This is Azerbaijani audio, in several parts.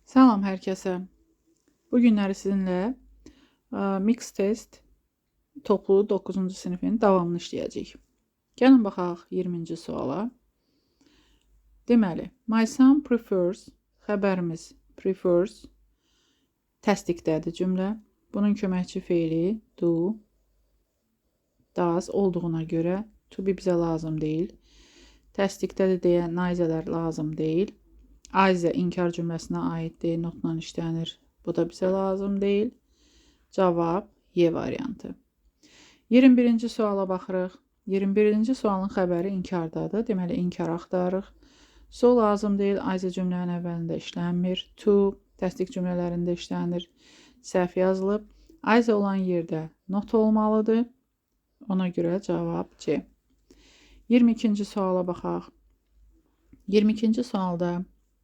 Salam hər kəsə. Bu günləri sizinlə mix test toplu 9-cu sinifin davamını işləyəcəyik. Gəlin baxaq 20-ci suala. Deməli, my son prefers, xəbərimiz prefers, təsdiqdədir cümlə. Bunun köməkçi feili do, does olduğuna görə to be bizə lazım deyil. Təsdiqdədir deyə naizələr lazım deyil. Ayzə inkar cümləsinə aiddir, notla işlənir. Bu da bizə lazım deyil. Cavab Y variantı. 21-ci suala baxırıq. 21-ci sualın xəbəri inkardadır. Deməli, inkar axtarırıq. So lazım deyil. Ayzə cümlənin əvvəlində işlənmir. To təsdiq cümlələrində işlənir. Səhv yazılıb. Ayzə olan yerdə not olmalıdır. Ona görə cavab C. 22-ci suala baxaq. 22-ci sualda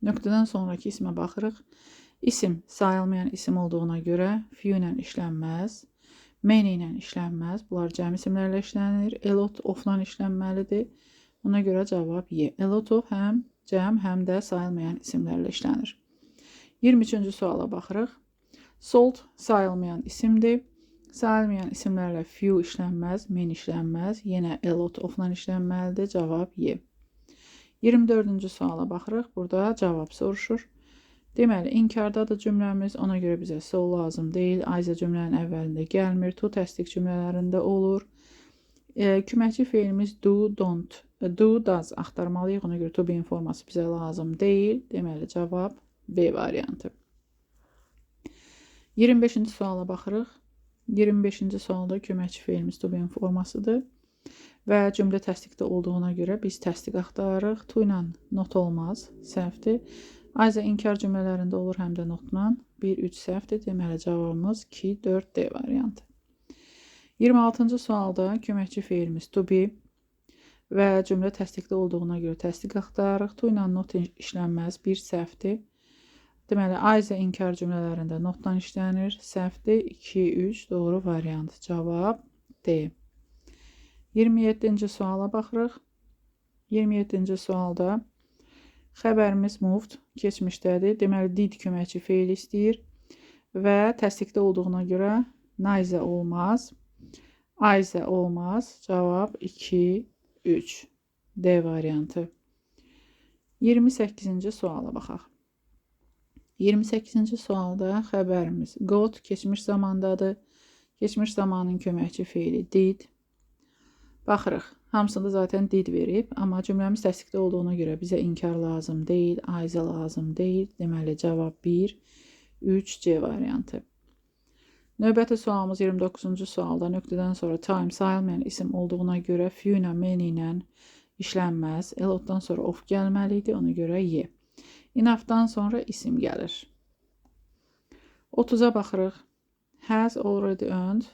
nöqtədən sonraki ismə baxırıq. İsim sayılmayan isim olduğuna görə few ilə işlənməz. Many ilə işlənməz. Bunlar cəm isimlərlə işlənir. A lot of-la işlənməlidir. Ona görə cavab Y. A lot of həm cəm, həm də sayılmayan isimlərlə işlənir. 23-cü suala baxırıq. Salt sayılmayan isimdir. Sayılmayan isimlərlə few işlənməz, many işlənməz. Yenə a lot of-la işlənməlidir. Cavab Y. 24-cü suala baxırıq. Burada cavab soruşur. Deməli, inkardadır cümləmiz. Ona görə bizə so lazım deyil. Ayzə cümlənin əvvəlində gəlmir. To təsdiq cümlələrində olur. Köməkçi feilimiz do, don't, do, does axtarmalıyıq. Ona görə to be forması bizə lazım deyil. Deməli, cavab B variantı. 25-ci suala baxırıq. 25-ci sualda köməkçi feilimiz to be formasıdır. Və cümlə təsdiqdə olduğuna görə biz təsdiq axtarırıq. To ilə not olmaz, səhvdir. Ayzə inkar cümlələrində olur, həm də notla. 1, 3 səhvdir. Deməli, cavabımız 2, 4, D variantı. 26-cı sualda köməkçi feilimiz to be və cümlə təsdiqdə olduğuna görə təsdiq axtarırıq. To ilə not işlənməz, 1 səhvdir. Deməli, Ayzə inkar cümlələrində notla işlənir, səhvdir. 2, 3, doğru variant. Cavab D. 27-ci suala baxırıq. 27-ci sualda xəbərimiz moved keçmişdədir. Deməli, did köməkçi feil istəyir və təsdiqdə olduğuna görə naizə olmaz. Ayzə olmaz. Cavab 2, 3. D variantı. 28-ci suala baxaq. 28-ci sualda xəbərimiz got keçmiş zamandadır. Keçmiş zamanın köməkçi feili did. Baxırıq. Hamısında zaten did verib, amma cümləmiz təsdiqdə olduğuna görə bizə inkar lazım deyil, ayzə lazım deyil. Deməli, cavab 1, 3, C variantı. Növbəti sualımız 29-cu sualda nöqtədən sonra time sayılmayan isim olduğuna görə few ilə, many ilə işlənməz. A lotdan sonra of gəlməli idi, ona görə Y. Enough'dan sonra isim gəlir. 30-a baxırıq. Has already earned.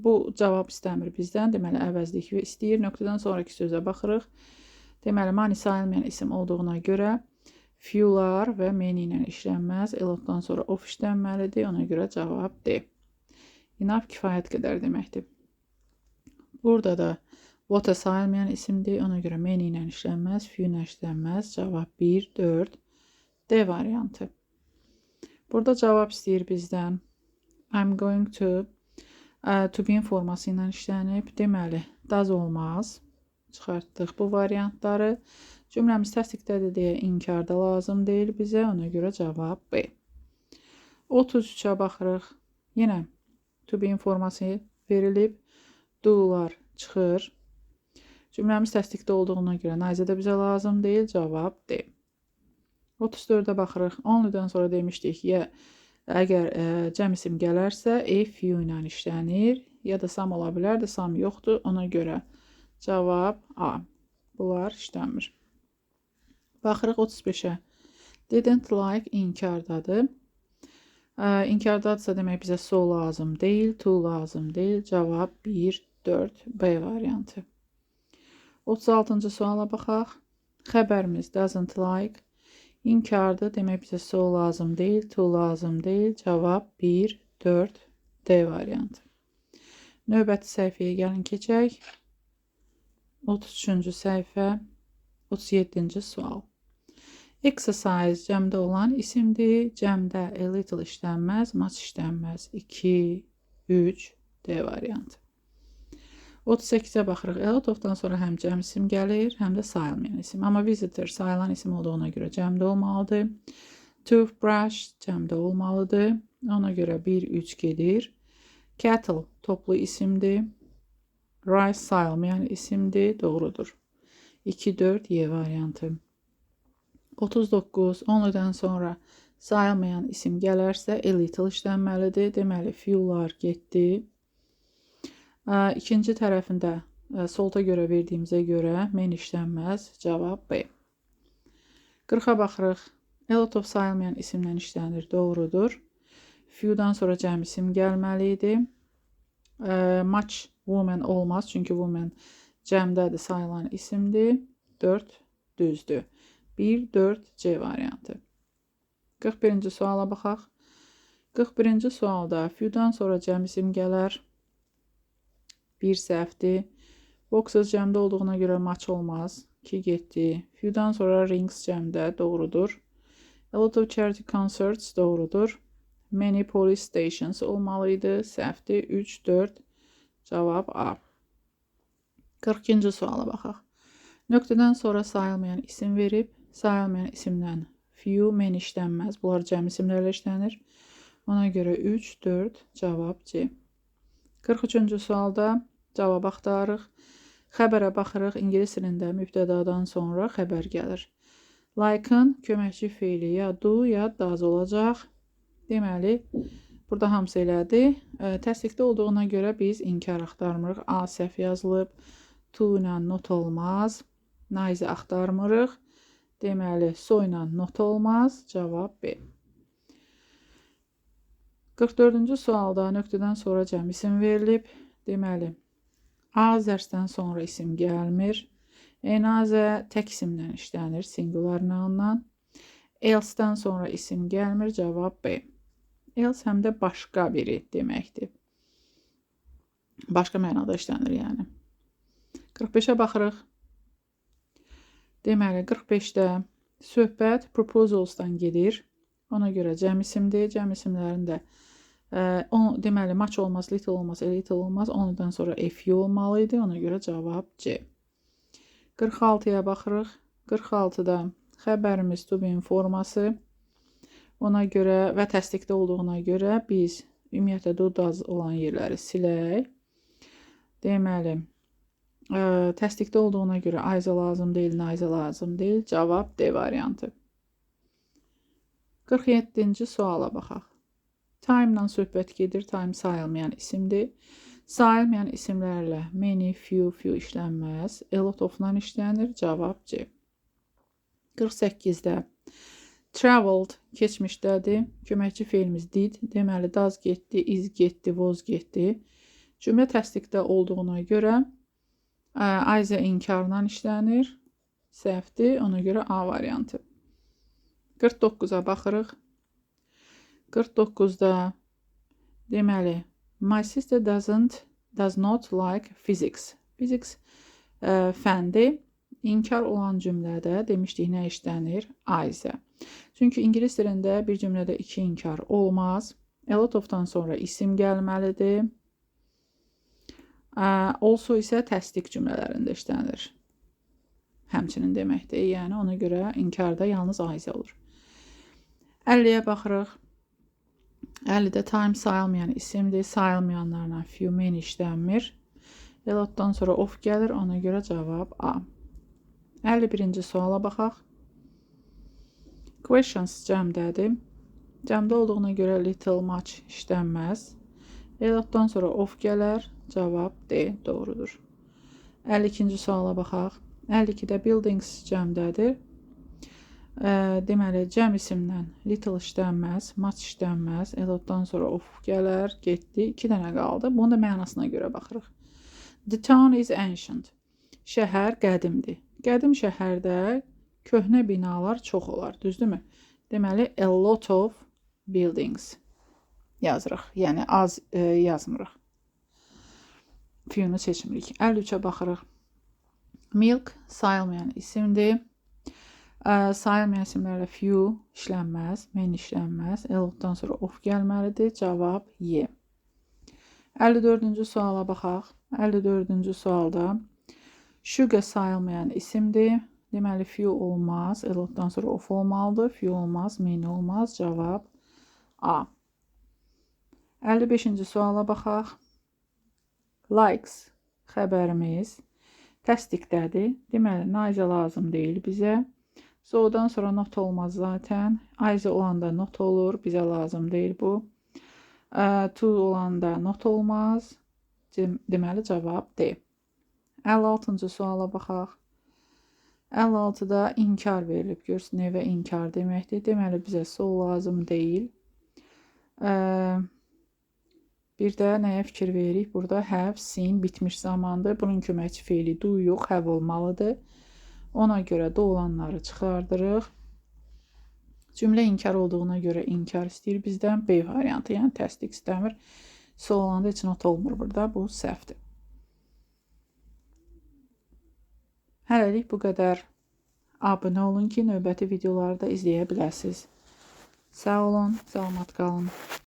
Bu cavab istəmir bizdən. Deməli, əvəzlik istəyir. Nöqtədən sonraki sözə baxırıq. Deməli, money sayılmayan isim olduğuna görə fewlar və many ilə işlənməz. A lotdan sonra of işlənməlidir. Ona görə cavab D. Enough kifayət qədər deməkdir. Burada da what sayılmayan isimdir. Ona görə many ilə işlənməz. Few ilə işlənməz. Cavab 1, 4, D variantı. Burada cavab istəyir bizdən. I'm going to be forması ilə işlənib. Deməli, does olmaz. Çıxartdıq bu variantları. Cümləmiz təsdiqdədir deyə inkarda lazım deyil bizə. Ona görə cavab B. 33-ə baxırıq. Yenə to be forması verilib. Do'lar çıxır. Cümləmiz təsdiqdə olduğuna görə naizə də bizə lazım deyil. Cavab D. 34-ə baxırıq. Only'dən sonra demişdik ya əgər cəm isim gələrsə, few ilə işlənir, ya da some ola bilər də, some yoxdur. Ona görə cavab A. Bunlar işlənmir. Baxırıq 35-ə. Didn't like inkardadır. İnkardadırsa demək bizə so lazım deyil, to lazım deyil. Cavab 1, 4, B variantı. 36-cı suala baxaq. Xəbərimiz doesn't like. İnkardır, demək bizə so lazım deyil, to lazım deyil. Cavab 1, 4, D variantı. Növbəti səhifəyə gəlin keçək. 33-cü səhifə, 37-ci sual. Exercise cəmdə olan isimdir. Cəmdə a little işlənməz, much işlənməz. 2, 3, D variantı. 38-ə baxırıq. A lot of-dan sonra həm cəm isim gəlir, həm də sayılmayan isim. Amma visitor sayılan isim olduğuna görə cəmdə olmalıdır. Toothbrush cəmdə olmalıdır. Ona görə 1, 3 gedir. Cattle toplu isimdir. Rice sayılmayan isimdir. Doğrudur. 2, 4, Y variantı. 39, 10-dan sonra sayılmayan isim gələrsə, a little işlənməlidir. Deməli, few'lar getdi. İkinci tərəfində solta görə verdiyimizə görə men işlənməz. Cavab B. 40-a baxırıq. A lot of sayılmayan isimlə işlənir. Doğrudur. Few'dan sonra cəm isim gəlməli idi. Much woman olmaz. Çünki woman cəmdədir, sayılan isimdir. 4 düzdür. 1, 4, C variantı. 41-ci suala baxaq. 41-ci sualda few'dan sonra cəm isim gələr. 1 səhvdir. Boxes cəmdə olduğuna görə much olmaz. 2 getdi. Few'dan sonra rings cəmdə doğrudur. A lot of charity concerts doğrudur. Many police stations olmalıydı. Səhvdir. 3, 4. Cavab A. 42-ci suala baxaq. Nöqtədən sonra sayılmayan isim verib. Sayılmayan isimdən few, men işlənməz. Bunlar cəm isimlərlə işlənir. Ona görə 3, 4. Cavab C. 43-cü sualda cavab axtarırıq. Xəbərə baxırıq. İngilis dilində mübtədadan sonra xəbər gəlir. Like-ın köməkçi feili ya do, ya does olacaq. Deməli, burada hamısı elədir. Təsdiqdə olduğuna görə biz inkar axtarmırıq. A səhv yazılıb. To ilə not olmaz. Nice axtarmırıq. Deməli, so ilə not olmaz. Cavab B. 44-cü sualda nöqtədən sonra cəm isim verilib. Deməli, A zərsdən sonra isim gəlmir. Enazə tək isimlə işlənir, singular nounla. Else-dən sonra isim gəlmir. Cavab B. Else həm də başqa biri deməkdir. Başqa mənada işlənir, yəni. 45-ə baxırıq. Deməli, 45-də söhbət proposals-dan gedir. Ona görə cəm isimdir. Cəm isimlərində deməli, much olmaz, little olmaz, a little olmaz. Ondan sonra a few olmalıydı. Ona görə cavab C. 46-ya baxırıq. 46-da xəbərimiz to be forması. Ona görə və təsdiqdə olduğuna görə biz ümumiyyətlə do does olan yerləri silək. Deməli, təsdiqdə olduğuna görə Ayza lazım deyil, Nayza lazım deyil. Cavab D variantı. 47-ci suala baxaq. Time-dan söhbət gedir. Time sayılmayan isimdir. Sayılmayan isimlərlə many, few işlənməz. A lot of-dan işlənir. Cavab C. 48-də traveled keçmişdədir. Köməkçi feilimiz did. Deməli, does getdi, is getdi, was getdi. Cümlə təsdiqdə olduğuna görə Ayza inkarla işlənir. Səhvdir. Ona görə A variantı. 49-a baxırıq. 49-da deməli, my sister does not like physics. Physics fəndi inkar olan cümlədə demişdik nə işlənir? Ayza. Çünki ingilis dilində bir cümlədə 2 inkar olmaz. A lot of-dan sonra isim gəlməlidir. Also isə təsdiq cümlələrində işlənir. Həmçinin deməkdir. Yəni ona görə inkarda yalnız Ayza olur. 50-yə baxırıq. 50-də time sayılmayan isimdir. Sayılmayanlarla few, many işlənmir. A lot-dan sonra of gəlir. Ona görə cavab A. 51-ci suala baxaq. Questions cəmdədir. Cəmdə olduğuna görə little, much işlənməz. A lot-dan sonra of gələr. Cavab D doğrudur. 52-ci suala baxaq. 52-də buildings cəmdədir. Deməli, cəm isimlə little işlənməz, much işlənməz. A lot-dan sonra of gələr, getdi. 2 dənə qaldı. Bunun da mənasına görə baxırıq. The town is ancient. Şəhər qədimdir. Qədim şəhərdə köhnə binalar çox olar, düzdürmü? Deməli, a lot of buildings yazırıq. Yəni, az yazmırıq. Few'nu seçmirik. 53-ə baxırıq. Milk sayılmayan isimdir. Sayılmayan isimlərlə few işlənməz, many işlənməz. Elotdan sonra of gəlməlidir. Cavab Y. 54-cü suala baxaq. 54-cü sualda sugar sayılmayan isimdir. Deməli, few olmaz. Elotdan sonra of olmalıdır. Few olmaz, many olmaz. Cavab A. 55-ci suala baxaq. Likes xəbərimiz təsdiqdədir. Deməli, Nice lazım deyil bizə. So'dan sonra not olmaz zaten. Ayza olanda not olur. Bizə lazım deyil bu. To olanda not olmaz. Deməli, cavab D. 56-cı suala baxaq. 56-da inkar verilib. Görsün, evə inkar deməkdir. Deməli, bizə so lazım deyil. Bir də nəyə fikir veririk? Burada have, seen bitmiş zamandır. Bunun köməkçi feili do yox, have olmalıdır. Ona görə də olanları çıxardırıq. Cümlə inkar olduğuna görə inkar istəyir bizdən. B variantı, yəni təsdiq istəmir. So olanda heç not olmur burada. Bu səhvdir. Hələlik bu qədər. Abunə olun ki, növbəti videoları da izləyə biləsiniz. Sağ olun, salamat qalın.